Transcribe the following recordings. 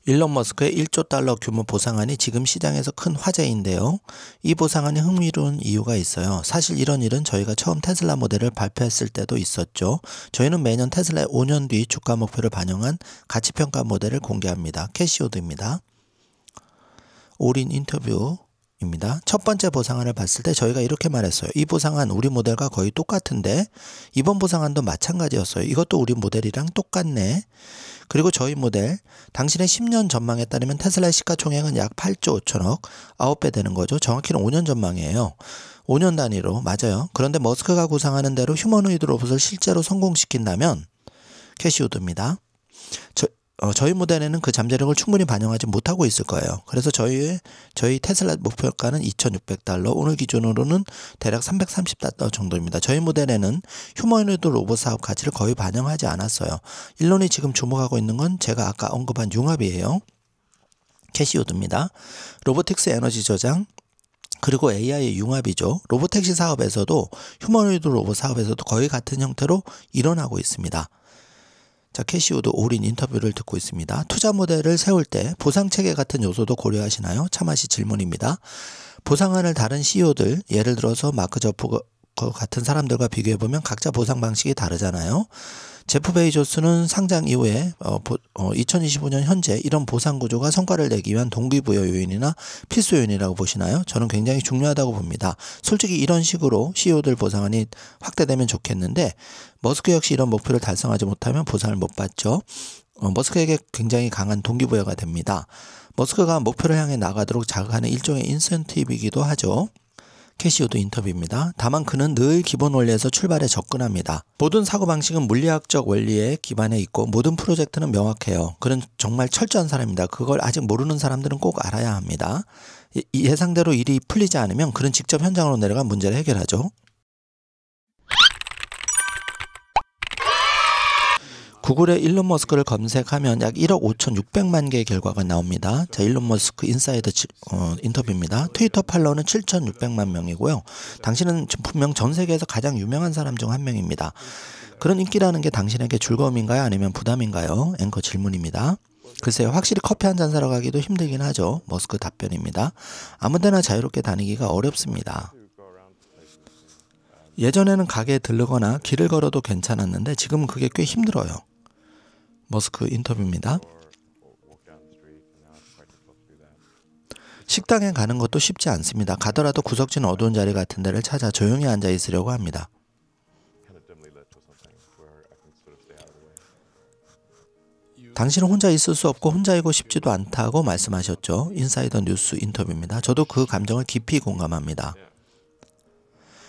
일론 머스크의 1조 달러 규모 보상안이 지금 시장에서 큰 화제인데요. 이 보상안이 흥미로운 이유가 있어요. 사실 이런 일은 저희가 처음 테슬라 모델을 발표했을 때도 있었죠. 저희는 매년 테슬라의 5년 뒤 주가 목표를 반영한 가치평가 모델을 공개합니다. 캐시우드입니다. 올인 인터뷰입니다. 첫 번째 보상안을 봤을 때 저희가 이렇게 말했어요. 이 보상안 우리 모델과 거의 똑같은데 이번 보상안도 마찬가지였어요. 이것도 우리 모델이랑 똑같네. 그리고 저희 모델, 당신의 10년 전망에 따르면 테슬라의 시가총액은 약 8조 5천억, 9배 되는 거죠. 정확히는 5년 전망이에요. 5년 단위로, 맞아요. 그런데 머스크가 구상하는 대로 휴머노이드 로봇을 실제로 성공시킨다면 캐시우드입니다. 저희 모델에는 그 잠재력을 충분히 반영하지 못하고 있을 거예요. 그래서 저희 테슬라 목표가는 2,600달러, 오늘 기준으로는 대략 330달러 정도입니다. 저희 모델에는 휴머노이드 로봇 사업 가치를 거의 반영하지 않았어요. 일론이 지금 주목하고 있는 건 제가 아까 언급한 융합이에요. 캐시우드입니다. 로보틱스 에너지 저장, 그리고 AI의 융합이죠. 로보택시 사업에서도 휴머노이드 로봇 사업에서도 거의 같은 형태로 일어나고 있습니다. 자, 캐시우드 올인 인터뷰를 듣고 있습니다. 투자 모델을 세울 때 보상체계 같은 요소도 고려하시나요? 차마시 질문입니다. 보상안을 다른 CEO들, 예를 들어서 마크 저퍼 같은 사람들과 비교해보면 각자 보상 방식이 다르잖아요. 제프 베이조스는 상장 이후에 2025년 현재 이런 보상 구조가 성과를 내기 위한 동기부여 요인이나 필수 요인이라고 보시나요? 저는 굉장히 중요하다고 봅니다. 솔직히 이런 식으로 CEO들 보상안이 확대되면 좋겠는데 머스크 역시 이런 목표를 달성하지 못하면 보상을 못 받죠. 머스크에게 굉장히 강한 동기부여가 됩니다. 머스크가 목표를 향해 나가도록 자극하는 일종의 인센티브이기도 하죠. 캐시우드 인터뷰입니다. 다만 그는 늘 기본 원리에서 출발해 접근합니다. 모든 사고방식은 물리학적 원리에 기반해 있고 모든 프로젝트는 명확해요. 그는 정말 철저한 사람입니다. 그걸 아직 모르는 사람들은 꼭 알아야 합니다. 예상대로 일이 풀리지 않으면 그는 직접 현장으로 내려가 문제를 해결하죠. 구글에 일론 머스크를 검색하면 약 1억 5,600만 개의 결과가 나옵니다. 자, 일론 머스크 인사이더 인터뷰입니다. 트위터 팔로워는 7,600만 명이고요. 당신은 분명 전 세계에서 가장 유명한 사람 중 한 명입니다. 그런 인기라는 게 당신에게 즐거움인가요? 아니면 부담인가요? 앵커 질문입니다. 글쎄요, 확실히 커피 한 잔 사러 가기도 힘들긴 하죠. 머스크 답변입니다. 아무데나 자유롭게 다니기가 어렵습니다. 예전에는 가게에 들르거나 길을 걸어도 괜찮았는데 지금은 그게 꽤 힘들어요. 머스크 인터뷰입니다. 식당에 가는 것도 쉽지 않습니다. 가더라도 구석진 어두운 자리 같은 데를 찾아 조용히 앉아 있으려고 합니다. 당신은 혼자 있을 수 없고 혼자이고 싶지도 않다고 말씀하셨죠. 인사이더 뉴스 인터뷰입니다. 저도 그 감정을 깊이 공감합니다.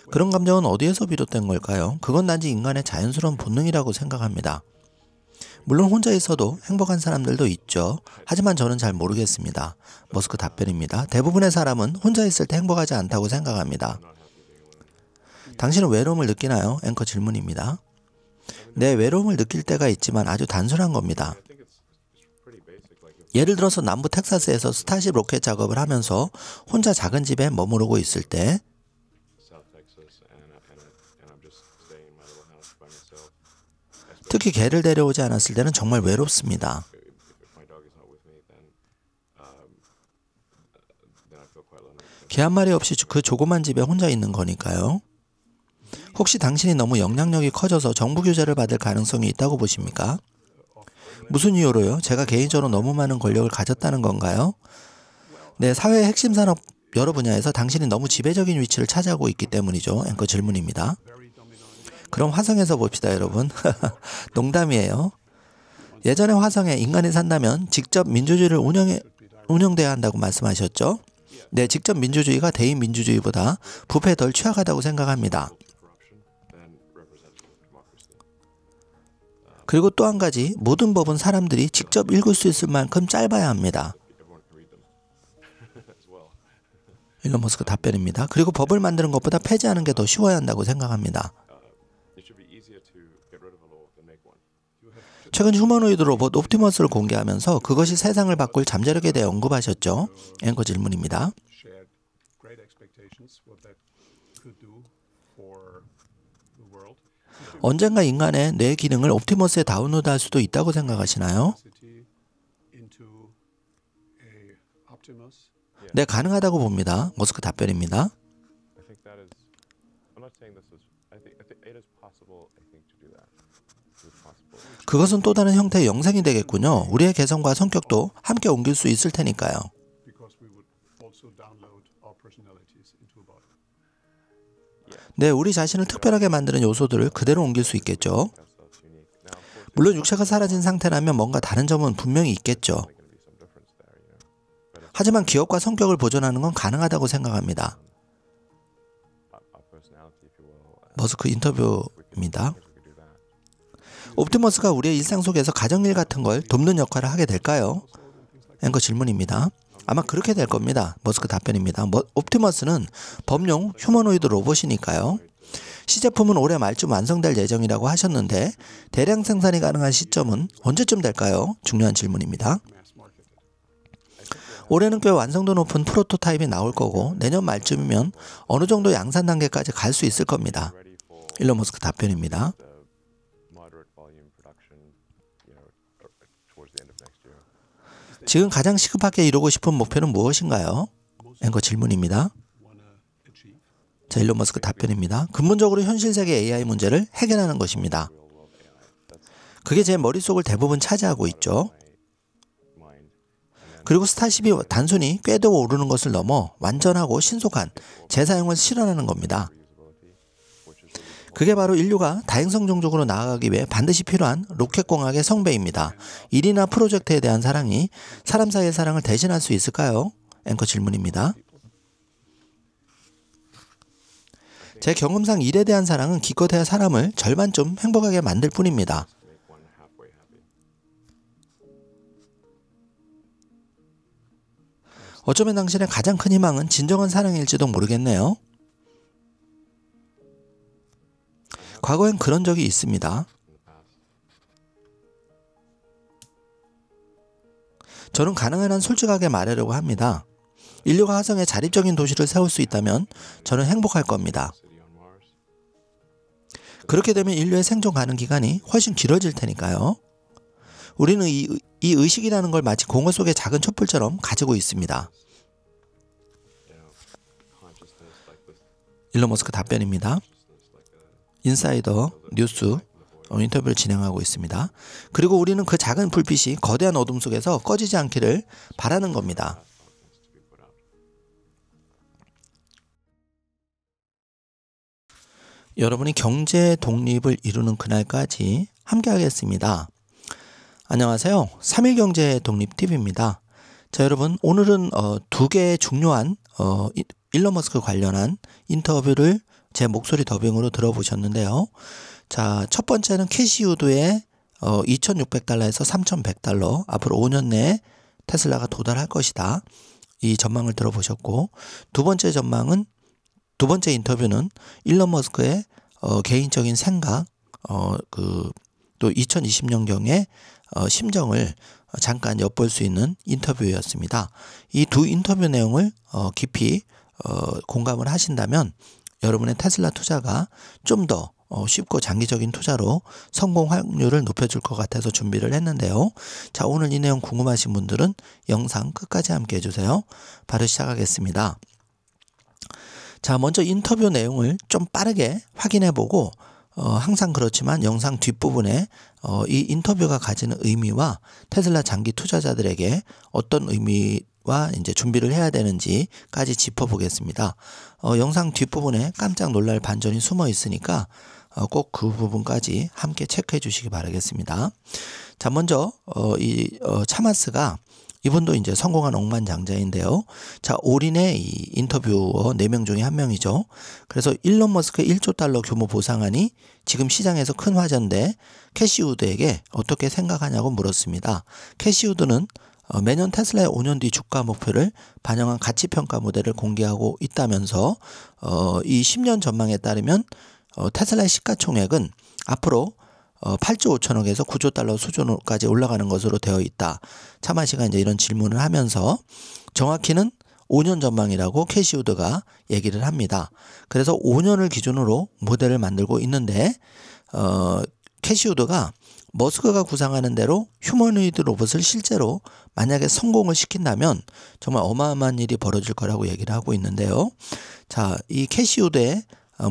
그런 감정은 어디에서 비롯된 걸까요? 그건 단지 인간의 자연스러운 본능이라고 생각합니다. 물론 혼자 있어도 행복한 사람들도 있죠. 하지만 저는 잘 모르겠습니다. 머스크 답변입니다. 대부분의 사람은 혼자 있을 때 행복하지 않다고 생각합니다. 당신은 외로움을 느끼나요? 앵커 질문입니다. 네, 외로움을 느낄 때가 있지만 아주 단순한 겁니다. 예를 들어서 남부 텍사스에서 스타쉽 로켓 작업을 하면서 혼자 작은 집에 머무르고 있을 때, 특히 개를 데려오지 않았을 때는 정말 외롭습니다. 개 한 마리 없이 그 조그만 집에 혼자 있는 거니까요. 혹시 당신이 너무 영향력이 커져서 정부 규제를 받을 가능성이 있다고 보십니까? 무슨 이유로요? 제가 개인적으로 너무 많은 권력을 가졌다는 건가요? 네, 사회의 핵심 산업 여러 분야에서 당신이 너무 지배적인 위치를 차지하고 있기 때문이죠. 앵커 질문입니다. 그럼 화성에서 봅시다, 여러분. 농담이에요. 예전에 화성에 인간이 산다면 직접 민주주의를 운영돼야 한다고 말씀하셨죠? 네, 직접 민주주의가 대의 민주주의보다 부패에 덜 취약하다고 생각합니다. 그리고 또 한 가지, 모든 법은 사람들이 직접 읽을 수 있을 만큼 짧아야 합니다. 일론 머스크 답변입니다. 그리고 법을 만드는 것보다 폐지하는 게 더 쉬워야 한다고 생각합니다. 최근 휴머노이드 로봇 옵티머스를 공개하면서 그것이 세상을 바꿀 잠재력에 대해 언급하셨죠. 앵커 질문입니다. 언젠가 인간의 뇌 기능을 옵티머스에 다운로드할 수도 있다고 생각하시나요? 네, 가능하다고 봅니다. 머스크 답변입니다. 그것은 또 다른 형태의 영상이 되겠군요. 우리의 개성과 성격도 함께 옮길 수 있을 테니까요. 네, 우리 자신을 특별하게 만드는 요소들을 그대로 옮길 수 있겠죠. 물론 육체가 사라진 상태라면 뭔가 다른 점은 분명히 있겠죠. 하지만 기억과 성격을 보존하는 건 가능하다고 생각합니다. 머스크 인터뷰입니다. 옵티머스가 우리의 일상 속에서 가정일 같은 걸 돕는 역할을 하게 될까요? 앵커 질문입니다. 아마 그렇게 될 겁니다. 머스크 답변입니다. 옵티머스는 범용 휴머노이드 로봇이니까요. 시제품은 올해 말쯤 완성될 예정이라고 하셨는데 대량 생산이 가능한 시점은 언제쯤 될까요? 중요한 질문입니다. 올해는 꽤 완성도 높은 프로토타입이 나올 거고 내년 말쯤이면 어느 정도 양산 단계까지 갈 수 있을 겁니다. 일론 머스크 답변입니다. 지금 가장 시급하게 이루고 싶은 목표는 무엇인가요? 앵커 질문입니다. 자, 일론 머스크 답변입니다. 근본적으로 현실 세계 AI 문제를 해결하는 것입니다. 그게 제 머릿속을 대부분 차지하고 있죠. 그리고 스타쉽이 단순히 궤도 오르는 것을 넘어 완전하고 신속한 재사용을 실현하는 겁니다. 그게 바로 인류가 다행성 종족으로 나아가기 위해 반드시 필요한 로켓공학의 성배입니다. 일이나 프로젝트에 대한 사랑이 사람 사이의 사랑을 대신할 수 있을까요? 앵커 질문입니다. 제 경험상 일에 대한 사랑은 기껏해야 사람을 절반쯤 행복하게 만들 뿐입니다. 어쩌면 당신의 가장 큰 희망은 진정한 사랑일지도 모르겠네요. 과거엔 그런 적이 있습니다. 저는 가능한 한 솔직하게 말하려고 합니다. 인류가 화성에 자립적인 도시를 세울 수 있다면 저는 행복할 겁니다. 그렇게 되면 인류의 생존 가능 기간이 훨씬 길어질 테니까요. 우리는 이 의식이라는 걸 마치 공허 속의 작은 촛불처럼 가지고 있습니다. 일론 머스크 답변입니다. 인사이더 뉴스 인터뷰를 진행하고 있습니다. 그리고 우리는 그 작은 불빛이 거대한 어둠 속에서 꺼지지 않기를 바라는 겁니다. 여러분이 경제 독립을 이루는 그날까지 함께 하겠습니다. 안녕하세요. 3일 경제 독립 TV입니다. 자, 여러분, 오늘은 두 개의 중요한 일론 머스크 관련한 인터뷰를 제 목소리 더빙으로 들어보셨는데요. 자, 첫 번째는 캐시우드의 $2,600에서 $3,100 앞으로 5년 내에 테슬라가 도달할 것이다. 이 전망을 들어보셨고, 두 번째 인터뷰는 일론 머스크의 개인적인 생각, 또 2020년경의 심정을 잠깐 엿볼 수 있는 인터뷰였습니다. 이 두 인터뷰 내용을 깊이 공감을 하신다면 여러분의 테슬라 투자가 좀 더 쉽고 장기적인 투자로 성공 확률을 높여줄 것 같아서 준비를 했는데요. 자, 오늘 이 내용 궁금하신 분들은 영상 끝까지 함께 해주세요. 바로 시작하겠습니다. 자, 먼저 인터뷰 내용을 좀 빠르게 확인해보고 항상 그렇지만 영상 뒷부분에 이 인터뷰가 가지는 의미와 테슬라 장기 투자자들에게 어떤 의미와 이제 준비를 해야 되는지까지 짚어보겠습니다. 영상 뒷부분에 깜짝 놀랄 반전이 숨어 있으니까 꼭 그 부분까지 함께 체크해 주시기 바라겠습니다. 자, 먼저 차마스가 이분도 이제 성공한 억만장자인데요. 자, 올인의 이 인터뷰어 4명 중에 한 명이죠. 그래서 일론 머스크의 $1조 규모 보상안이 지금 시장에서 큰 화제인데 캐시우드에게 어떻게 생각하냐고 물었습니다. 캐시우드는 매년 테슬라의 5년 뒤 주가 목표를 반영한 가치평가 모델을 공개하고 있다면서 이 10년 전망에 따르면 테슬라의 시가총액은 앞으로 8조 5천억에서 9조 달러 수준까지 올라가는 것으로 되어 있다. 차마시가 이제 이런 질문을 하면서 정확히는 5년 전망이라고 캐시우드가 얘기를 합니다. 그래서 5년을 기준으로 모델을 만들고 있는데 캐시우드가 머스크가 구상하는 대로 휴머노이드 로봇을 실제로 만약에 성공을 시킨다면 정말 어마어마한 일이 벌어질 거라고 얘기를 하고 있는데요. 자, 이 캐시우드의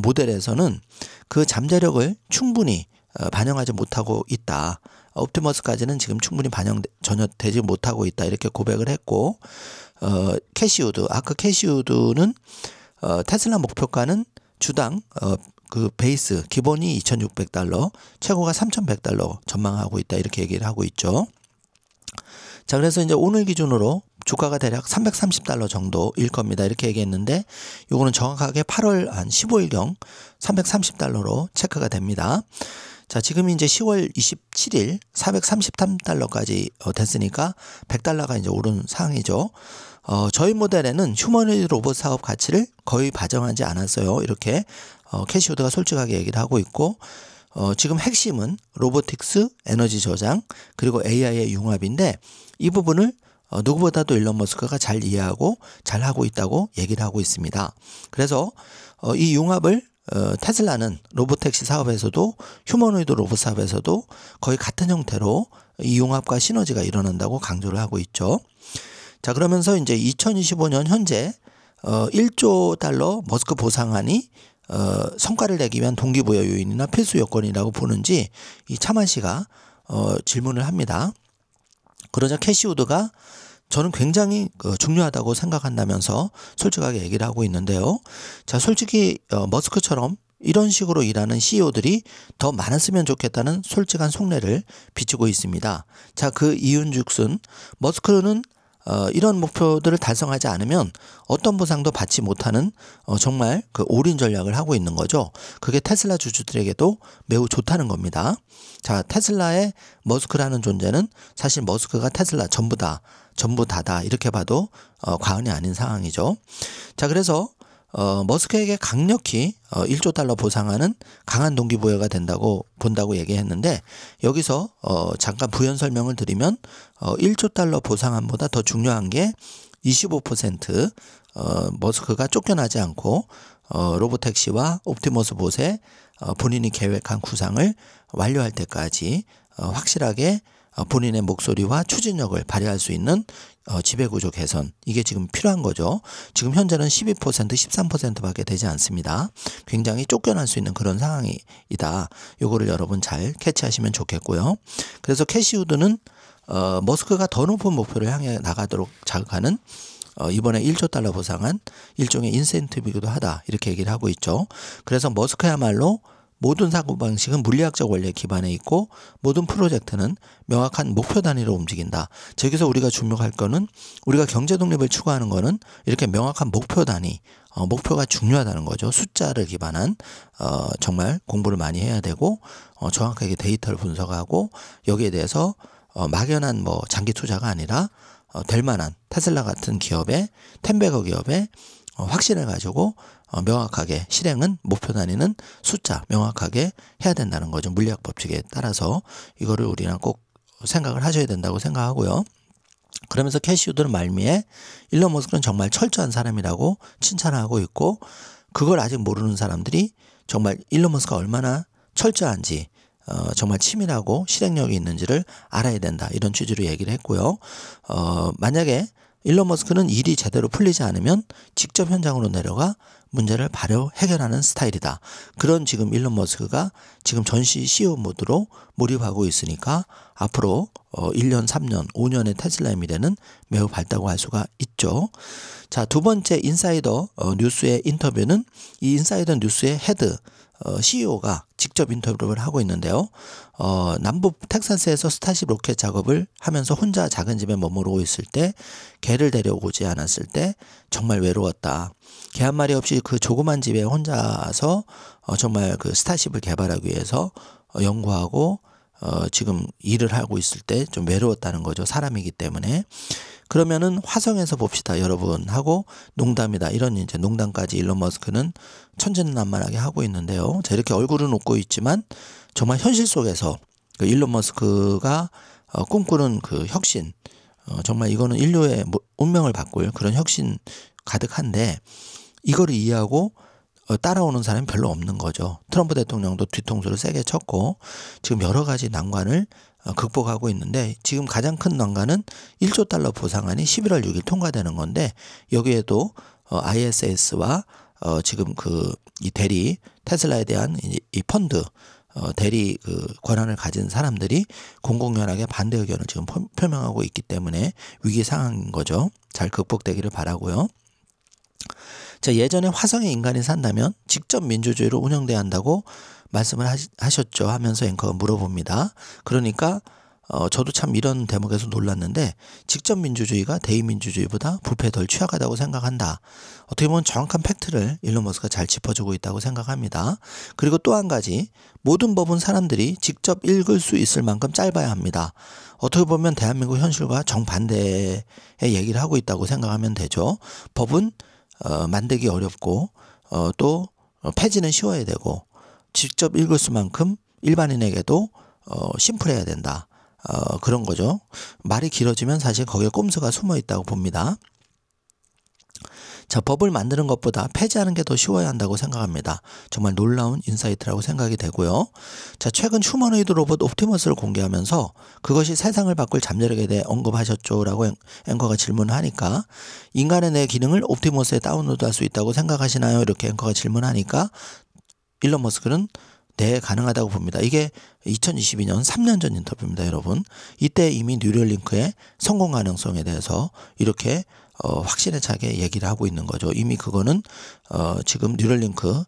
모델에서는 그 잠재력을 충분히 반영하지 못하고 있다. 옵티머스까지는 지금 충분히 전혀 되지 못하고 있다. 이렇게 고백을 했고, 캐시우드, 아크 캐시우드는 테슬라 목표가는 주당 그 베이스 기본이 $2,600, 최고가 $3,100 전망하고 있다. 이렇게 얘기를 하고 있죠. 자, 그래서 이제 오늘 기준으로 주가가 대략 $330 정도일 겁니다. 이렇게 얘기했는데 요거는 정확하게 8월 한 15일경 $330로 체크가 됩니다. 자, 지금이 이제 10월 27일 $433까지 됐으니까 $100가 이제 오른 상황이죠. 저희 모델에는 휴머노이드 로봇 사업 가치를 거의 반영하지 않았어요. 이렇게 캐시우드가 솔직하게 얘기를 하고 있고, 지금 핵심은 로보틱스, 에너지 저장, 그리고 AI의 융합인데 이 부분을 누구보다도 일론 머스크가 잘 이해하고 잘 하고 있다고 얘기를 하고 있습니다. 그래서 이 융합을 테슬라는 로보택시 사업에서도 휴머노이드 로봇 사업에서도 거의 같은 형태로 이 융합과 시너지가 일어난다고 강조를 하고 있죠. 자, 그러면서 이제 2025년 현재 $1조 머스크 보상안이 성과를 내기 위한 동기부여 요인이나 필수 요건이라고 보는지 이 차만 씨가 질문을 합니다. 그러자 캐시우드가 저는 굉장히 중요하다고 생각한다면서 솔직하게 얘기를 하고 있는데요. 자, 솔직히 머스크처럼 이런 식으로 일하는 CEO들이 더 많았으면 좋겠다는 솔직한 속내를 비추고 있습니다. 자, 그 이윤즉슨 머스크는 이런 목표들을 달성하지 않으면 어떤 보상도 받지 못하는 정말 그 올인 전략을 하고 있는 거죠. 그게 테슬라 주주들에게도 매우 좋다는 겁니다. 자, 테슬라의 머스크라는 존재는 사실 머스크가 테슬라 전부 다다 이렇게 봐도 과언이 아닌 상황이죠. 자, 그래서 머스크에게 강력히 $1조 보상하는 강한 동기부여가 된다고 본다고 얘기했는데, 여기서 잠깐 부연 설명을 드리면 $1조 보상안보다 더 중요한 게 25% 머스크가 쫓겨나지 않고 로보택시와 옵티머스 봇의 본인이 계획한 구상을 완료할 때까지 확실하게 본인의 목소리와 추진력을 발휘할 수 있는 지배구조 개선, 이게 지금 필요한 거죠. 지금 현재는 12%, 13%밖에 되지 않습니다. 굉장히 쫓겨날 수 있는 그런 상황이다. 요거를 여러분 잘 캐치하시면 좋겠고요. 그래서 캐시우드는 머스크가 더 높은 목표를 향해 나가도록 자극하는 이번에 $1조 보상한 일종의 인센티브이기도 하다, 이렇게 얘기를 하고 있죠. 그래서 머스크야말로 모든 사고방식은 물리학적 원리에 기반해 있고 모든 프로젝트는 명확한 목표 단위로 움직인다. 여기서 우리가 주목할 거는, 우리가 경제 독립을 추구하는 거는 이렇게 명확한 목표 단위, 목표가 중요하다는 거죠. 숫자를 기반한 정말 공부를 많이 해야 되고 정확하게 데이터를 분석하고 여기에 대해서 막연한 장기 투자가 아니라 될 만한 테슬라 같은 기업의, 텐베거 기업의 확신을 가지고 명확하게 실행은, 목표 단위는 숫자 명확하게 해야 된다는 거죠. 물리학 법칙에 따라서 이거를 우리는 꼭 생각을 하셔야 된다고 생각하고요. 그러면서 캐시우드는 말미에 일론 머스크는 정말 철저한 사람이라고 칭찬하고 있고, 그걸 아직 모르는 사람들이 정말 일론 머스크가 얼마나 철저한지, 정말 치밀하고 실행력이 있는지를 알아야 된다, 이런 취지로 얘기를 했고요. 만약에 일론 머스크는 일이 제대로 풀리지 않으면 직접 현장으로 내려가 문제를 바로 해결하는 스타일이다. 그런 지금 일론 머스크가 지금 전시 CEO 모드로 몰입하고 있으니까 앞으로 1년, 3년, 5년의 테슬라의 미래는 매우 밝다고 할 수가 있죠. 자, 두 번째 인사이더 뉴스의 인터뷰는 이 인사이더 뉴스의 헤드 CEO가 직접 인터뷰를 하고 있는데요. 남부 텍사스에서 스타쉽 로켓 작업을 하면서 혼자 작은 집에 머무르고 있을 때, 개를 데려오지 않았을 때 정말 외로웠다. 개 한 마리 없이 그 조그만 집에 혼자서 정말 그 스타쉽을 개발하기 위해서 연구하고 지금 일을 하고 있을 때 좀 외로웠다는 거죠. 사람이기 때문에. 그러면은 화성에서 봅시다 여러분 하고 농담이다, 이런 이제 농담까지 일론 머스크는 천진난만하게 하고 있는데요. 자, 이렇게 얼굴은 웃고 있지만 정말 현실 속에서 그 일론 머스크가 꿈꾸는 그 혁신, 정말 이거는 인류의 운명을 바꿀 그런 혁신 가득한데, 이거를 이해하고 따라오는 사람이 별로 없는 거죠. 트럼프 대통령도 뒤통수를 세게 쳤고 지금 여러 가지 난관을 극복하고 있는데 지금 가장 큰 난관은 1조 달러 보상안이 11월 6일 통과되는 건데 여기에도 ISS와 지금 이 대리 테슬라에 대한 이 펀드 대리 권한을 가진 사람들이 공공연하게 반대 의견을 지금 표명하고 있기 때문에 위기 상황인 거죠. 잘 극복되기를 바라고요. 자, 예전에 화성에 인간이 산다면 직접 민주주의로 운영돼야 한다고 말씀을 하셨죠 하면서 앵커가 물어봅니다. 그러니까 저도 참 이런 대목에서 놀랐는데 직접 민주주의가 대의민주주의보다 부패에 덜 취약하다고 생각한다. 어떻게 보면 정확한 팩트를 일론 머스크가 잘 짚어주고 있다고 생각합니다. 그리고 또 한 가지, 모든 법은 사람들이 직접 읽을 수 있을 만큼 짧아야 합니다. 어떻게 보면 대한민국 현실과 정반대의 얘기를 하고 있다고 생각하면 되죠. 법은 만들기 어렵고 또 폐지는 쉬워야 되고 직접 읽을 수만큼 일반인에게도 심플해야 된다. 그런 거죠. 말이 길어지면 사실 거기에 꼼수가 숨어 있다고 봅니다. 자, 법을 만드는 것보다 폐지하는 게 더 쉬워야 한다고 생각합니다. 정말 놀라운 인사이트라고 생각이 되고요. 자, 최근 휴머노이드 로봇 옵티머스를 공개하면서 그것이 세상을 바꿀 잠재력에 대해 언급하셨죠 라고 앵커가 질문을 하니까 인간의 뇌 기능을 옵티머스에 다운로드할 수 있다고 생각하시나요? 이렇게 앵커가 질문하니까 일론 머스크는 네, 가능하다고 봅니다. 이게 2022년 3년 전 인터뷰입니다, 여러분. 이때 이미 뉴럴링크의 성공 가능성에 대해서 이렇게 확신에 차게 얘기를 하고 있는 거죠. 이미 그거는 지금 뉴럴링크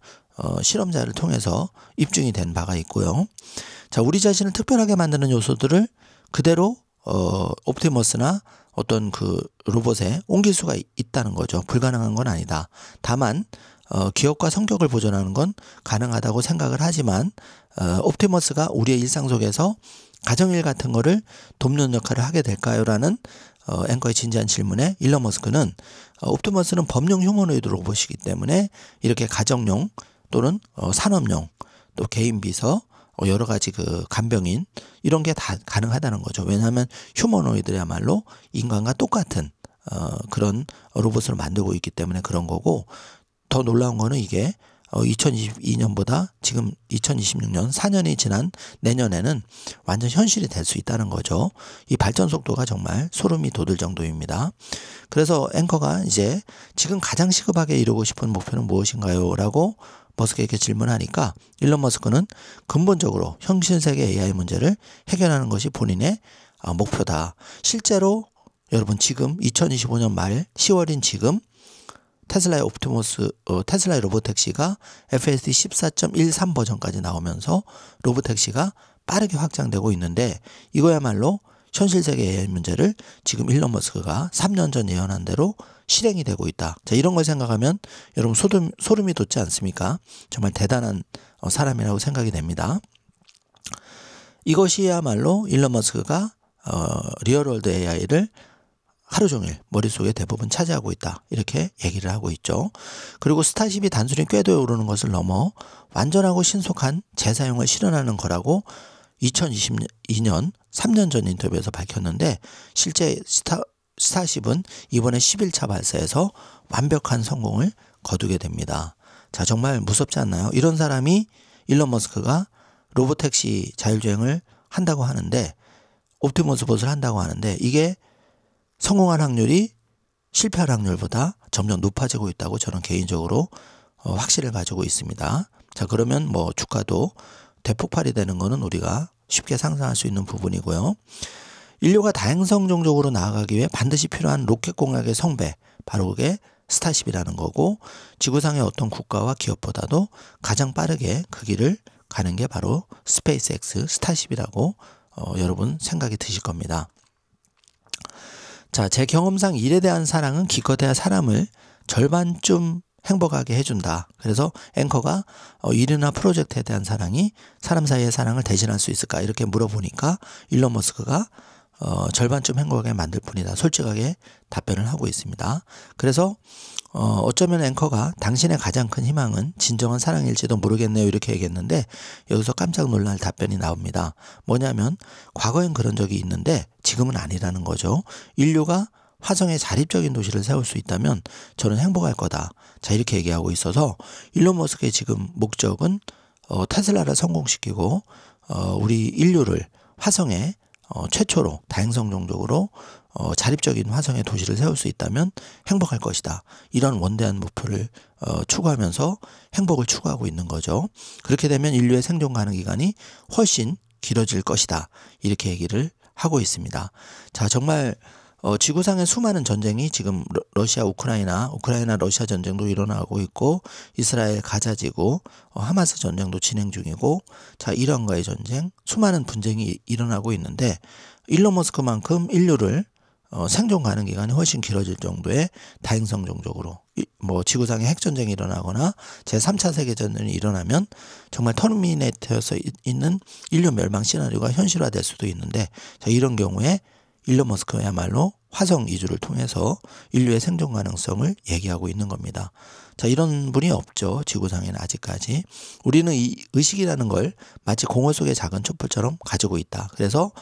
실험자를 통해서 입증이 된 바가 있고요. 자, 우리 자신을 특별하게 만드는 요소들을 그대로 옵티머스나 어떤 로봇에 옮길 수가 있다는 거죠. 불가능한 건 아니다. 다만 기억과 성격을 보존하는 건 가능하다고 생각을 하지만 옵티머스가 우리의 일상 속에서 가정일 같은 거를 돕는 역할을 하게 될까요? 라는 앵커의 진지한 질문에 일론 머스크는 옵티머스는 범용 휴머노이드 로봇이기 때문에 이렇게 가정용 또는 산업용 또 개인 비서 여러 가지 간병인 이런 게 다 가능하다는 거죠. 왜냐하면 휴머노이드야말로 인간과 똑같은 그런 로봇을 만들고 있기 때문에 그런 거고 더 놀라운 거는 이게 2022년보다 지금 2026년 4년이 지난 내년에는 완전 현실이 될 수 있다는 거죠. 이 발전 속도가 정말 소름이 돋을 정도입니다. 그래서 앵커가 이제 지금 가장 시급하게 이루고 싶은 목표는 무엇인가요? 라고 머스크에게 질문하니까 일론 머스크는 근본적으로 현실세계 AI 문제를 해결하는 것이 본인의 목표다. 실제로 여러분 지금 2025년 말 10월인 지금 테슬라의 테슬라의 로보택시가 FSD 14.13 버전까지 나오면서 로보택시가 빠르게 확장되고 있는데 이거야말로 현실세계 AI 문제를 지금 일론 머스크가 3년 전 예언한 대로 실행이 되고 있다. 자, 이런 걸 생각하면 여러분 소름이 돋지 않습니까? 정말 대단한 사람이라고 생각이 됩니다. 이것이야말로 일론 머스크가 리얼월드 AI를 하루 종일 머릿속에 대부분 차지하고 있다. 이렇게 얘기를 하고 있죠. 그리고 스타쉽이 단순히 궤도에 오르는 것을 넘어 완전하고 신속한 재사용을 실현하는 거라고 2022년 3년 전 인터뷰에서 밝혔는데 실제 스타쉽은 이번에 10일차 발사에서 완벽한 성공을 거두게 됩니다. 자, 정말 무섭지 않나요? 이런 사람이 일론 머스크가 로보택시 자율주행을 한다고 하는데 옵티머스 봇을 한다고 하는데 이게 성공할 확률이 실패할 확률보다 점점 높아지고 있다고 저는 개인적으로 확신을 가지고 있습니다. 자, 그러면 주가도 대폭발이 되는 거는 우리가 쉽게 상상할 수 있는 부분이고요. 인류가 다행성 종족으로 나아가기 위해 반드시 필요한 로켓 공학의 성배, 바로 그게 스타쉽이라는 거고 지구상의 어떤 국가와 기업보다도 가장 빠르게 그 길을 가는 게 바로 스페이스X 스타쉽이라고 여러분 생각이 드실 겁니다. 자, 제 경험상 일에 대한 사랑은 기껏해야 사람을 절반쯤 행복하게 해준다. 그래서 앵커가 일이나 프로젝트에 대한 사랑이 사람 사이의 사랑을 대신할 수 있을까? 이렇게 물어보니까 일론 머스크가 절반쯤 행복하게 만들 뿐이다. 솔직하게 답변을 하고 있습니다. 그래서 어쩌면 앵커가 당신의 가장 큰 희망은 진정한 사랑일지도 모르겠네요. 이렇게 얘기했는데 여기서 깜짝 놀랄 답변이 나옵니다. 뭐냐면 과거엔 그런 적이 있는데 지금은 아니라는 거죠. 인류가 화성에 자립적인 도시를 세울 수 있다면 저는 행복할 거다. 자, 이렇게 얘기하고 있어서 일론 머스크의 지금 목적은 테슬라를 성공시키고 우리 인류를 화성에 최초로 다행성 종족으로 자립적인 화성의 도시를 세울 수 있다면 행복할 것이다. 이런 원대한 목표를 추구하면서 행복을 추구하고 있는 거죠. 그렇게 되면 인류의 생존 가능 기간이 훨씬 길어질 것이다. 이렇게 얘기를 하고 있습니다. 자, 정말 지구상의 수많은 전쟁이 지금 러시아 우크라이나 러시아 전쟁도 일어나고 있고, 이스라엘 가자지구 하마스 전쟁도 진행 중이고, 자, 이란과의 전쟁, 수많은 분쟁이 일어나고 있는데 일론 머스크만큼 인류를 생존 가능 기간이 훨씬 길어질 정도의 다행성 종족으로 뭐 지구상에 핵전쟁이 일어나거나 제3차 세계전쟁이 일어나면 정말 터미네이터에서 있는 인류 멸망 시나리오가 현실화될 수도 있는데, 자, 이런 경우에 일론 머스크야말로 화성 이주를 통해서 인류의 생존 가능성을 얘기하고 있는 겁니다. 자, 이런 분이 없죠. 지구상에는 아직까지. 우리는 이 의식이라는 걸 마치 공허 속의 작은 촛불처럼 가지고 있다. 그래서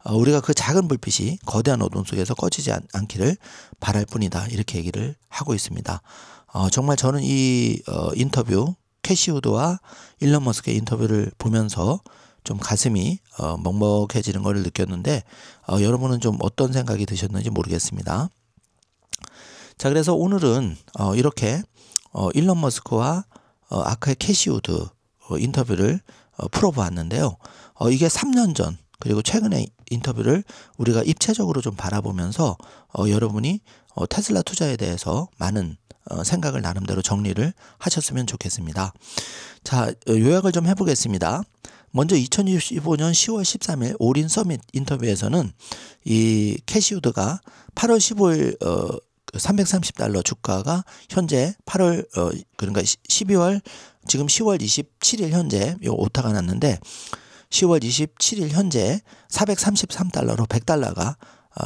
우리가 그 작은 불빛이 거대한 어둠 속에서 꺼지지 않기를 바랄 뿐이다. 이렇게 얘기를 하고 있습니다. 정말 저는 이 인터뷰, 캐시 우드와 일론 머스크의 인터뷰를 보면서 좀 가슴이 먹먹해지는 것을 느꼈는데 여러분은 좀 어떤 생각이 드셨는지 모르겠습니다. 자, 그래서 오늘은 이렇게 일론 머스크와 아카의 캐시 우드 인터뷰를 풀어보았는데요. 이게 3년 전 그리고 최근의 인터뷰를 우리가 입체적으로 좀 바라보면서 여러분이 테슬라 투자에 대해서 많은 생각을 나름대로 정리를 하셨으면 좋겠습니다. 자, 요약을 좀 해보겠습니다. 먼저 2025년 10월 13일 올인 서밋 인터뷰에서는 이 캐시 우드가 8월 15일 330달러 주가가 현재 8월 그러니까 12월 지금 10월 27일 현재 요 오타가 났는데 10월 27일 현재 433달러로 100달러가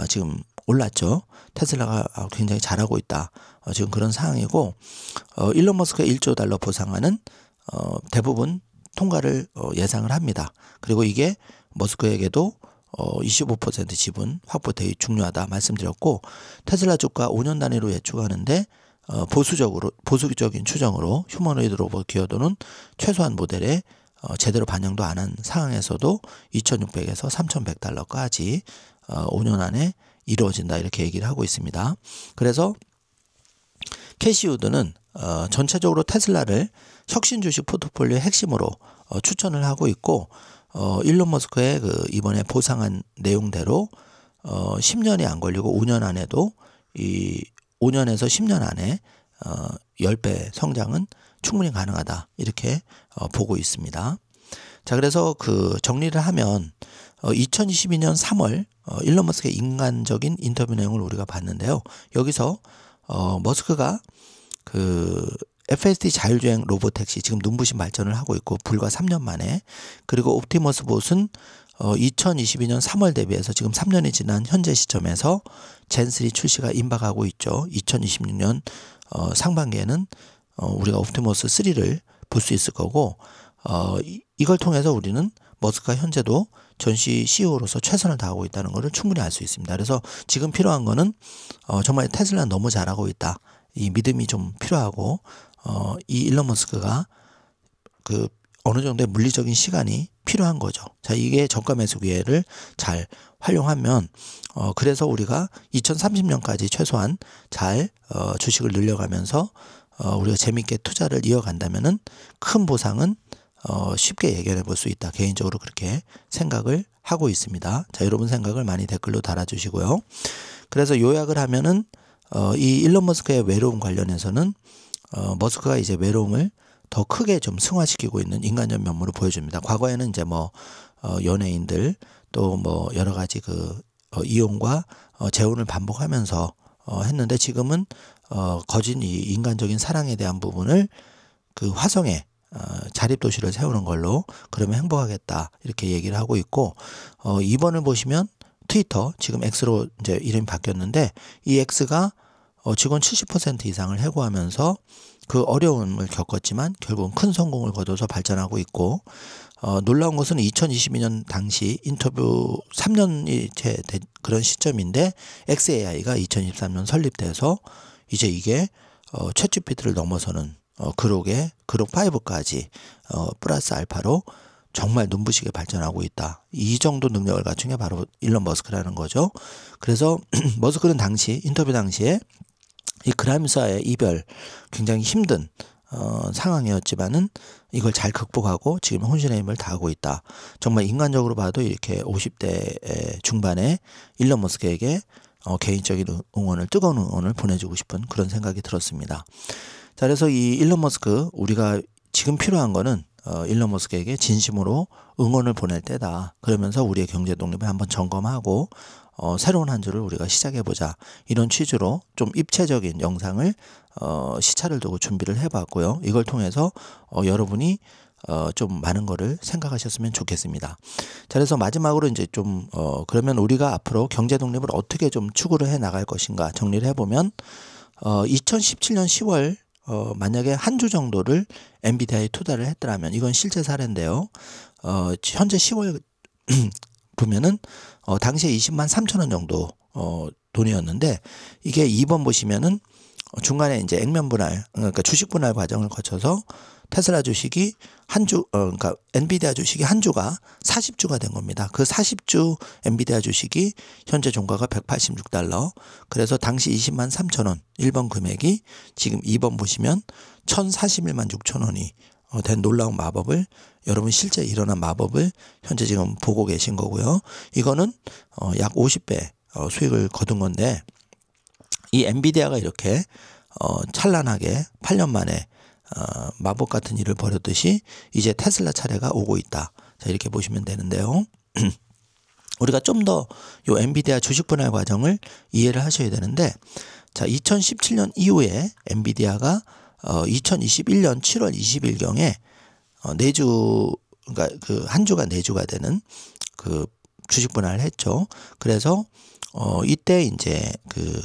지금 올랐죠. 테슬라가 굉장히 잘하고 있다. 지금 그런 상황이고, 일론 머스크의 1조 달러 보상안은 대부분 통과를 예상을 합니다. 그리고 이게 머스크에게도 25% 지분 확보 대위 중요하다 말씀드렸고, 테슬라 주가 5년 단위로 예측하는데 보수적인 추정으로 휴머노이드 로봇 기여도는 최소한 모델에 제대로 반영도 안 한 상황에서도 2,600에서 3,100달러까지 5년 안에 이루어진다 이렇게 얘기를 하고 있습니다. 그래서 캐시 우드는 전체적으로 테슬라를 혁신 주식 포트폴리오의 핵심으로 추천을 하고 있고, 일론 머스크의 그 이번에 보상한 내용대로 10년이 안 걸리고 5년 안에도 이 5년에서 10년 안에 10배 성장은 충분히 가능하다 이렇게 보고 있습니다. 자, 그래서 그 정리를 하면 2022년 3월 일론 머스크의 인간적인 인터뷰 내용을 우리가 봤는데요. 여기서 머스크가 그 FSD 자율주행 로보택시 지금 눈부신 발전을 하고 있고 불과 3년 만에, 그리고 옵티머스 봇은 2022년 3월 대비해서 지금 3년이 지난 현재 시점에서 젠3 출시가 임박하고 있죠. 2026년 상반기에는 우리가 옵티머스 3를 볼 수 있을 거고, 이걸 통해서 우리는 머스크가 현재도 전시 CEO로서 최선을 다하고 있다는 것을 충분히 알 수 있습니다. 그래서 지금 필요한 거는 정말 테슬라는 너무 잘하고 있다. 이 믿음이 좀 필요하고, 이 일론 머스크가 그 어느 정도의 물리적인 시간이 필요한 거죠. 자, 이게 저가 매수 기회를 잘 활용하면 그래서 우리가 2030년까지 최소한 잘 주식을 늘려가면서 우리가 재밌게 투자를 이어간다면은 큰 보상은 쉽게 예견해 볼 수 있다. 개인적으로 그렇게 생각을 하고 있습니다. 자, 여러분 생각을 많이 댓글로 달아주시고요. 그래서 요약을 하면은 이 일론 머스크의 외로움 관련해서는 머스크가 이제 외로움을 더 크게 좀 승화시키고 있는 인간적 면모를 보여줍니다. 과거에는 이제 뭐 연예인들 또 뭐 여러 가지 그 이용과 재혼을 반복하면서 했는데, 지금은 거진 이 인간적인 사랑에 대한 부분을 그 화성에 자립도시를 세우는 걸로 그러면 행복하겠다 이렇게 얘기를 하고 있고, 이번을 보시면 트위터 지금 X로 이제 이름이 바뀌었는데, 이 X가 직원 70% 이상을 해고하면서 그 어려움을 겪었지만 결국은 큰 성공을 거둬서 발전하고 있고, 놀라운 것은 2022년 당시 인터뷰 3년이 된 그런 시점인데 xAI가 2023년 설립돼서 이제 이게 챗GPT를 넘어서는 그록의 그록 5까지 플러스 알파로 정말 눈부시게 발전하고 있다. 이 정도 능력을 갖춘 게 바로 일론 머스크라는 거죠. 그래서 머스크는 당시 인터뷰 당시에 이 그램사의 이별 굉장히 힘든 상황이었지만은 이걸 잘 극복하고 지금 혼신의 힘을 다하고 있다. 정말 인간적으로 봐도 이렇게 50대 중반에 일론 머스크에게 개인적인 응원을, 뜨거운 응원을 보내주고 싶은 그런 생각이 들었습니다. 자, 그래서 이 일론 머스크, 우리가 지금 필요한 거는 일론 머스크에게 진심으로 응원을 보낼 때다. 그러면서 우리의 경제 독립을 한번 점검하고 새로운 한 주를 우리가 시작해보자. 이런 취지로 좀 입체적인 영상을 시차를 두고 준비를 해봤고요. 이걸 통해서 여러분이 좀 많은 거를 생각하셨으면 좋겠습니다. 자, 그래서 마지막으로 이제 좀 그러면 우리가 앞으로 경제 독립을 어떻게 좀 추구를 해 나갈 것인가 정리를 해보면 2017년 10월 만약에 한 주 정도를 엔비디아에 투자를 했더라면, 이건 실제 사례인데요. 현재 10월 보면은 당시에 20만 3천 원 정도 돈이었는데, 이게 2번 보시면은 중간에 이제 액면 분할, 그러니까 주식 분할 과정을 거쳐서 테슬라 주식이 그러니까 엔비디아 주식이 한 주가 40주가 된 겁니다. 그 40주 엔비디아 주식이 현재 종가가 186달러. 그래서 당시 20만 3천 원 1번 금액이 지금 2번 보시면 1041만 6천 원이 된 놀라운 마법을, 여러분 실제 일어난 마법을 현재 지금 보고 계신 거고요. 이거는 약 50배 수익을 거둔 건데, 이 엔비디아가 이렇게 찬란하게 8년 만에 마법 같은 일을 벌였듯이 이제 테슬라 차례가 오고 있다. 자, 이렇게 보시면 되는데요. 우리가 좀 더 요 엔비디아 주식 분할 과정을 이해를 하셔야 되는데, 자, 2017년 이후에 엔비디아가 2021년 7월 20일경에 4주, 그러니까 그 한 주가 4주가 되는 그 주식 분할을 했죠. 그래서 이때 이제 그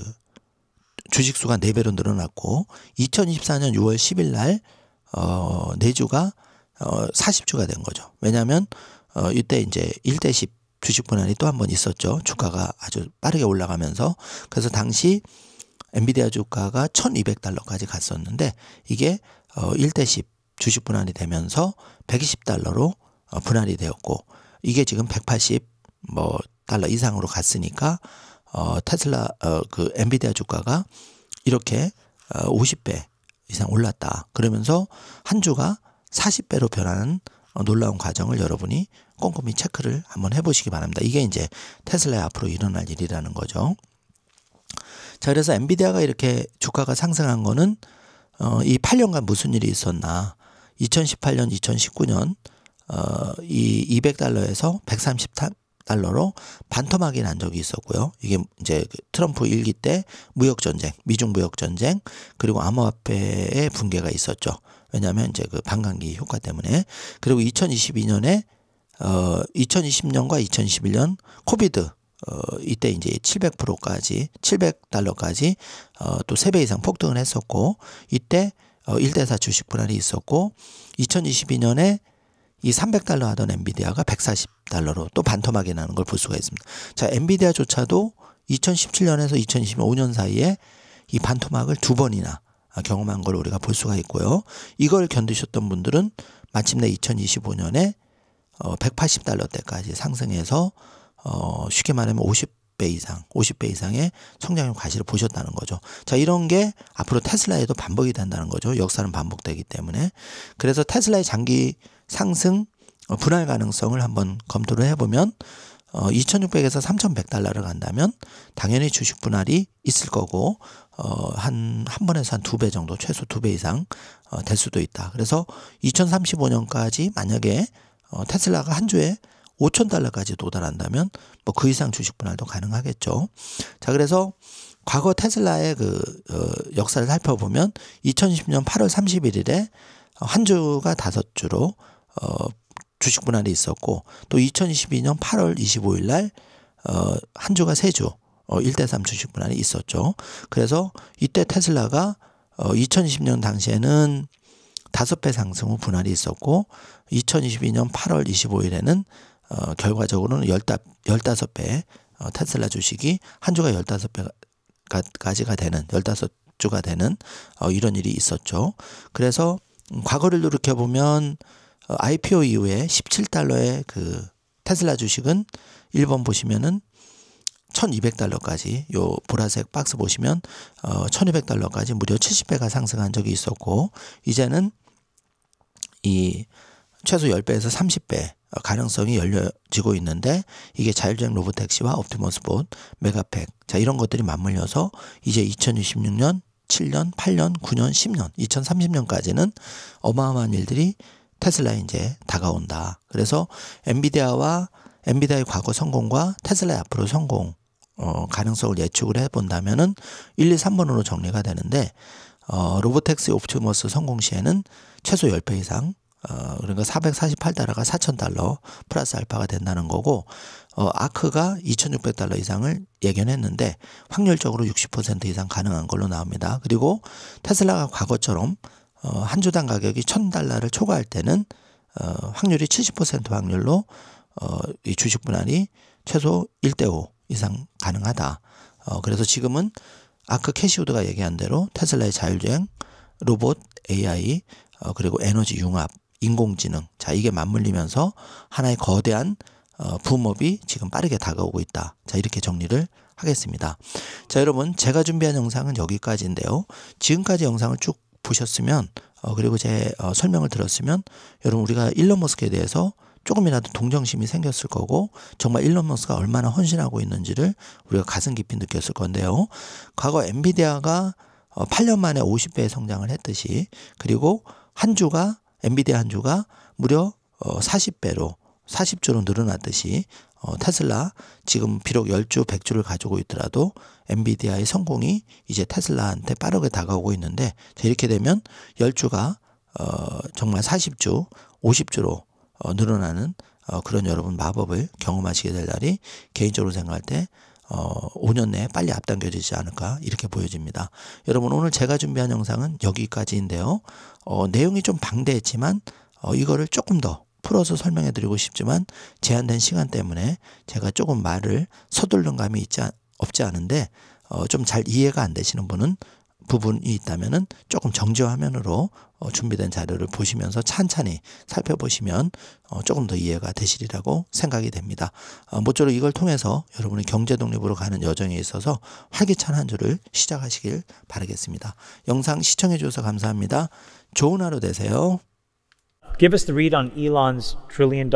주식 수가 4배로 늘어났고, 2024년 6월 10일 날 4주가 40주가 된 거죠. 왜냐하면 이때 이제 1대10 주식 분할이 또 한 번 있었죠. 주가가 아주 빠르게 올라가면서. 그래서 당시 엔비디아 주가가 1200달러까지 갔었는데, 이게 1대10 주식 분할이 되면서 120달러로 분할이 되었고, 이게 지금 180 달러 이상으로 갔으니까 테슬라 그 엔비디아 주가가 이렇게 50배 이상 올랐다. 그러면서 한 주가 40배로 변하는 놀라운 과정을 여러분이 꼼꼼히 체크를 한번 해보시기 바랍니다. 이게 이제 테슬라의 앞으로 일어날 일이라는 거죠. 자, 그래서 엔비디아가 이렇게 주가가 상승한 거는 이 8년간 무슨 일이 있었나. 2018년, 2019년 이 200달러에서 130달러로 반토막이 난 적이 있었고요. 이게 이제 트럼프 일기 때 무역전쟁, 미중 무역전쟁, 그리고 암호화폐의 붕괴가 있었죠. 왜냐하면 이제 그 반감기 효과 때문에. 그리고 2022년에 2020년과 2021년 코비드 이때 이제 700%까지 700달러까지 또 3배 이상 폭등을 했었고, 이때 1대4 주식 분할이 있었고, 2022년에 이 300달러 하던 엔비디아가 140달러로 또 반토막이 나는 걸 볼 수가 있습니다. 자, 엔비디아조차도 2017년에서 2025년 사이에 이 반토막을 2번이나 경험한 걸 우리가 볼 수가 있고요. 이걸 견디셨던 분들은 마침내 2025년에 180달러대까지 상승해서 쉽게 말하면 50배 이상의 성장형 과실을 보셨다는 거죠. 자, 이런 게 앞으로 테슬라에도 반복이 된다는 거죠. 역사는 반복되기 때문에. 그래서 테슬라의 장기 상승 분할 가능성을 한번 검토를 해보면 2600에서 3100달러를 간다면 당연히 주식 분할이 있을 거고 한 번에서 한 2배 정도, 최소 2배 이상 될 수도 있다. 그래서 2035년까지 만약에 테슬라가 한 주에 5,000달러까지 도달한다면 뭐 그 이상 주식 분할도 가능하겠죠. 자, 그래서 과거 테슬라의 그 역사를 살펴보면 2020년 8월 31일에 한 주가 5주로 주식 분할이 있었고, 또 2022년 8월 25일 날 한 주가 3주 1대3 주식 분할이 있었죠. 그래서 이때 테슬라가 2020년 당시에는 5배 상승 후 분할이 있었고 2022년 8월 25일에는 결과적으로는 15배 테슬라 주식이 한 주가 15배까지가 되는 15주가 되는 이런 일이 있었죠. 그래서 과거를 돌이켜보면 IPO 이후에 $17의 그 테슬라 주식은 1번 보시면은 $1,200까지 요 보라색 박스 보시면 $1,200까지 무려 70배가 상승한 적이 있었고 이제는 이 최소 10배에서 30배 가능성이 열려지고 있는데 이게 자율주행 로보택시와 옵티머스 봇, 메가팩 자 이런 것들이 맞물려서 이제 2026년, 7년, 8년, 9년, 10년, 2030년까지는 어마어마한 일들이 테슬라에 이제 다가온다. 그래서 엔비디아의 과거 성공과 테슬라의 앞으로 성공 가능성을 예측을 해본다면은 1, 2, 3번으로 정리가 되는데 로보택시 옵티머스 성공 시에는 최소 10배 이상 그러니까 $448가 $4,000 플러스 알파가 된다는 거고 아크가 $2,600 이상을 예견했는데 확률적으로 60% 이상 가능한 걸로 나옵니다. 그리고 테슬라가 과거처럼 한 주당 가격이 $1,000를 초과할 때는 확률이 70% 확률로 이 주식 분할이 최소 1대5 이상 가능하다. 그래서 지금은 아크 캐시우드가 얘기한 대로 테슬라의 자율주행, 로봇, AI 그리고 에너지 융합, 인공지능 자 이게 맞물리면서 하나의 거대한 붐업이 지금 빠르게 다가오고 있다. 자 이렇게 정리를 하겠습니다. 자 여러분 제가 준비한 영상은 여기까지인데요. 지금까지 영상을 쭉 보셨으면 그리고 제 설명을 들었으면 여러분 우리가 일론 머스크에 대해서 조금이라도 동정심이 생겼을 거고 정말 일론 머스크가 얼마나 헌신하고 있는지를 우리가 가슴 깊이 느꼈을 건데요. 과거 엔비디아가 8년 만에 50배의 성장을 했듯이 그리고 엔비디아 한 주가 무려 40배로 40주로 늘어났듯이 테슬라 지금 비록 10주 100주를 가지고 있더라도 엔비디아의 성공이 이제 테슬라한테 빠르게 다가오고 있는데 이렇게 되면 10주가 정말 40주 50주로 늘어나는 그런 여러분 마법을 경험하시게 될 날이 개인적으로 생각할 때 5년 내에 빨리 앞당겨지지 않을까 이렇게 보여집니다. 여러분 오늘 제가 준비한 영상은 여기까지인데요. 내용이 좀 방대했지만 이거를 조금 더 풀어서 설명해 드리고 싶지만 제한된 시간 때문에 제가 조금 말을 서두른 감이 없지 않은데 좀 잘 이해가 안 되시는 부분이 있다면은 조금 정지화 화면으로 준비된 자료를 보시면서 찬찬히 살펴보시면 조금 더 이해가 되시리라고 생각이 됩니다. 모쪼록 이걸 통해서 여러분의 경제 독립으로 가는 여정에 있어서 활기찬 한 주를 시작하시길 바라겠습니다. 영상 시청해 주셔서 감사합니다. 좋은 하루 되세요. Give us the read on Elon's $1 trillion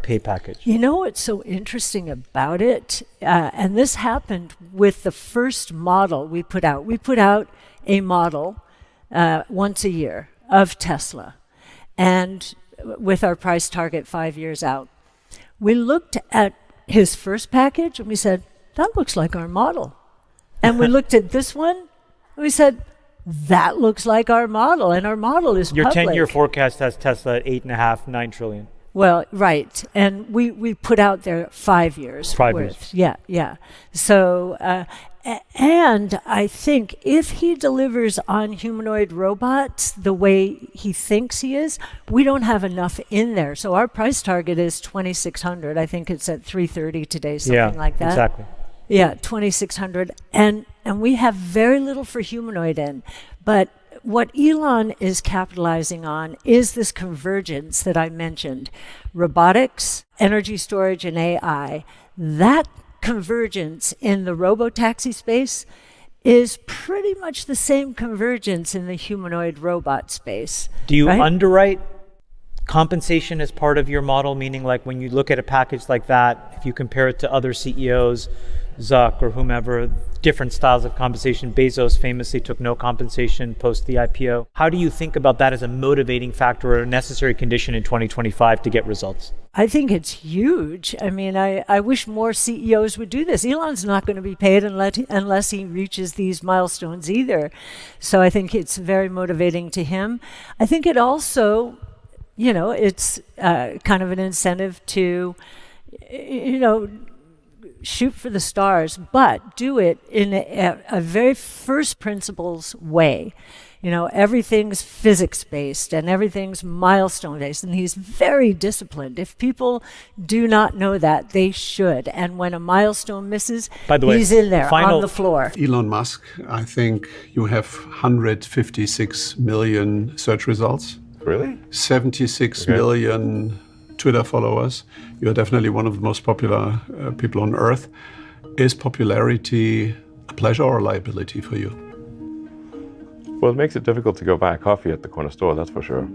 pay package. You know what's so interesting about it? And this happened with the first model we put out. We put out a model once a year of Tesla, and with our price target 5 years out. We looked at his first package and we said, that looks like our model. And we looked at this one and we said, that looks like our model, and our model is Your public. 10-year forecast has Tesla at 8.5, 9 trillion. Well, right. And we put out there 5 years. 5 worth. years. Yeah. So, and I think if he delivers on humanoid robots the way he thinks he is, we don't have enough in there. So our price target is 2,600. I think it's at 330 today, something like that. Exactly. Yeah, 2,600. And we have very little for humanoid in. But what Elon is capitalizing on is this convergence that I mentioned. Robotics, energy storage, and AI. That convergence in the robotaxi space is pretty much the same convergence in the humanoid robot space. Do you right? underwrite compensation as part of your model? Meaning like when you look at a package like that, if you compare it to other CEOs, Zuck or whomever, different styles of compensation. Bezos famously took no compensation post the IPO. How do you think about that as a motivating factor or a necessary condition in 2025 to get results? I think it's huge. I mean, I wish more CEOs would do this. Elon's not going to be paid unless he reaches these milestones either. So I think it's very motivating to him. I think it also, it's kind of an incentive to, shoot for the stars, but do it in a very first principles way. You know, everything's physics-based and everything's milestone-based, and he's very disciplined. If people do not know that, they should. And when a milestone misses, By the way, he's in there final- on the floor. Elon Musk, I think you have 156 million search results. Really? 76 million Twitter followers. You're definitely one of the most popular people on earth. Is popularity a pleasure or a liability for you? Well, it makes it difficult to go buy a coffee at the corner store, that's for sure.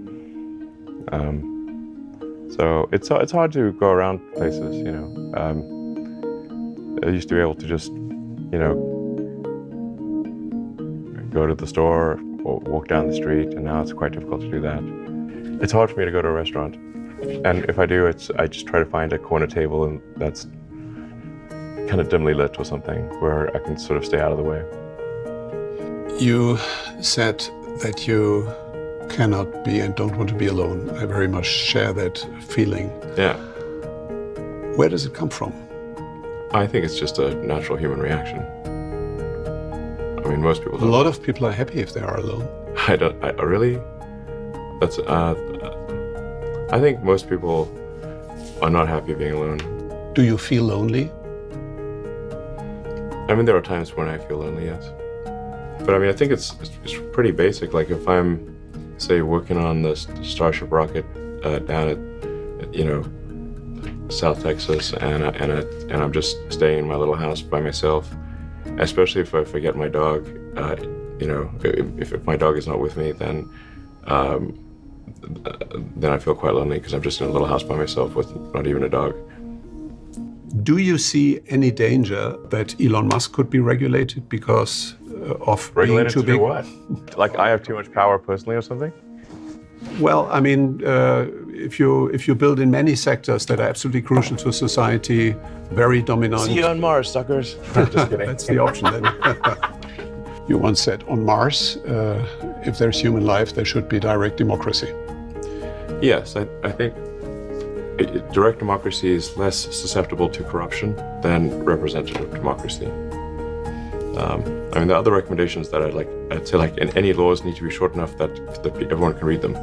So it's hard to go around places, you know. I used to be able to just, you know, go to the store or walk down the street, and now it's quite difficult to do that. It's hard for me to go to a restaurant, and if I do, I just try to find a corner table and that's kind of dimly lit or something where I can sort of stay out of the way. You said that you cannot be and don't want to be alone. I very much share that feeling. Yeah, Where does it come from? I think it's just a natural human reaction. I mean, most people A don't. lot of people are happy if they are alone. I really? That's, I think most people are not happy being alone. Do you feel lonely? I mean, there are times when I feel lonely, yes. But I mean, I think it's pretty basic. Like if I'm, say, working on the Starship rocket down at, you know, South Texas, and I'm just staying in my little house by myself, especially if I forget my dog, you know, if my dog is not with me, then I feel quite lonely because I'm just in a little house by myself with not even a dog. Do you see any danger that Elon Musk could be regulated because of Regulated being too to do big? what? Like I have too much power personally or something? Well, I mean, if you build in many sectors that are absolutely crucial to society, very dominant. See you on Mars, suckers. Just kidding. That's the option then. You once said, on Mars, if there's human life, there should be direct democracy. Yes, I think direct democracy is less susceptible to corruption than representative democracy. I mean, the other recommendations that I'd say like any laws need to be short enough that everyone can read them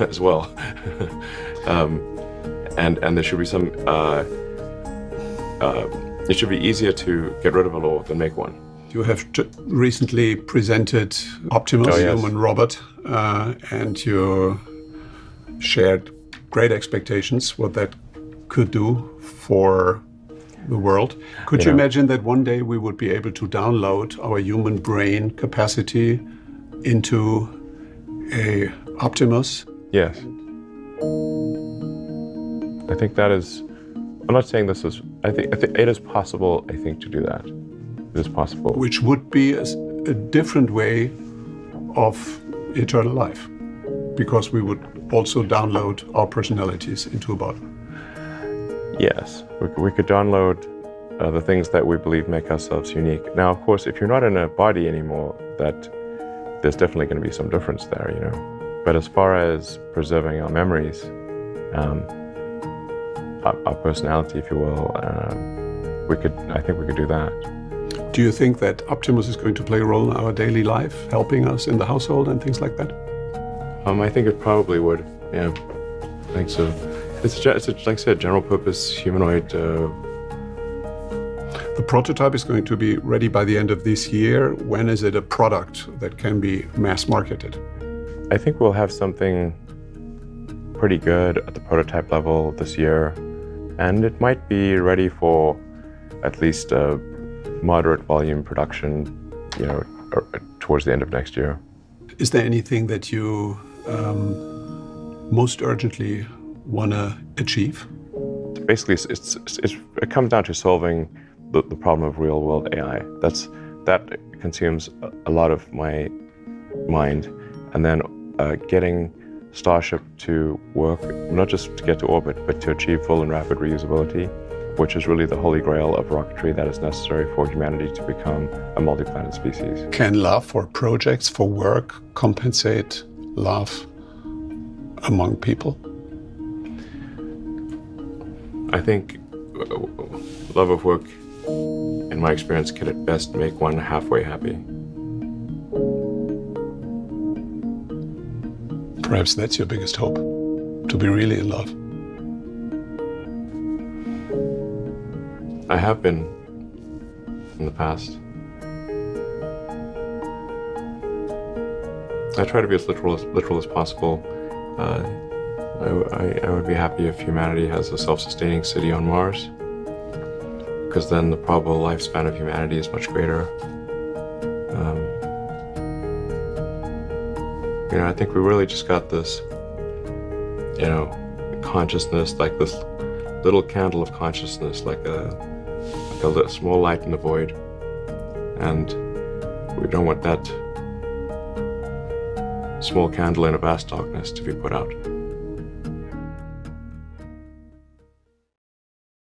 as well. And there should be some, it should be easier to get rid of a law than make one. You have recently presented Optimus, Oh, yes. human robot, and you shared great expectations what that could do for the world. Could you Yeah. imagine that one day we would be able to download our human brain capacity into a Optimus? Yes. I think that is, I'm not saying this is, I think it is possible, I think, to do that. It is possible. Which would be a different way of eternal life, because we would also download our personalities into a bot. Yes, we could download the things that we believe make ourselves unique. Now, of course, if you're not in a body anymore, that there's definitely going to be some difference there, you know. But as far as preserving our memories, our personality, if you will, I think we could do that. Do you think that Optimus is going to play a role in our daily life, helping us in the household and things like that? I think it probably would. Yeah, I think so. It's like I said, general purpose humanoid. The prototype is going to be ready by the end of this year. When is it a product that can be mass marketed? I think we'll have something pretty good at the prototype level this year, and it might be ready for at least a moderate volume production, you know, towards the end of next year. Is there anything that you most urgently want to achieve? Basically, it comes down to solving the problem of real-world AI. That consumes a lot of my mind, and then getting Starship to work, not just to get to orbit, but to achieve full and rapid reusability, which is really the holy grail of rocketry that is necessary for humanity to become a multi-planet species. Can love for projects, for work, compensate love among people? I think love of work, in my experience, can at best make one halfway happy. Perhaps that's your biggest hope, to be really in love. I have been in the past. I try to be as literal as possible. I would be happy if humanity has a self-sustaining city on Mars, because then the probable lifespan of humanity is much greater. I think we really just got this, consciousness, like this little candle of consciousness, like a small light in the void, and we don't want that small candle in a vast darkness to be put out.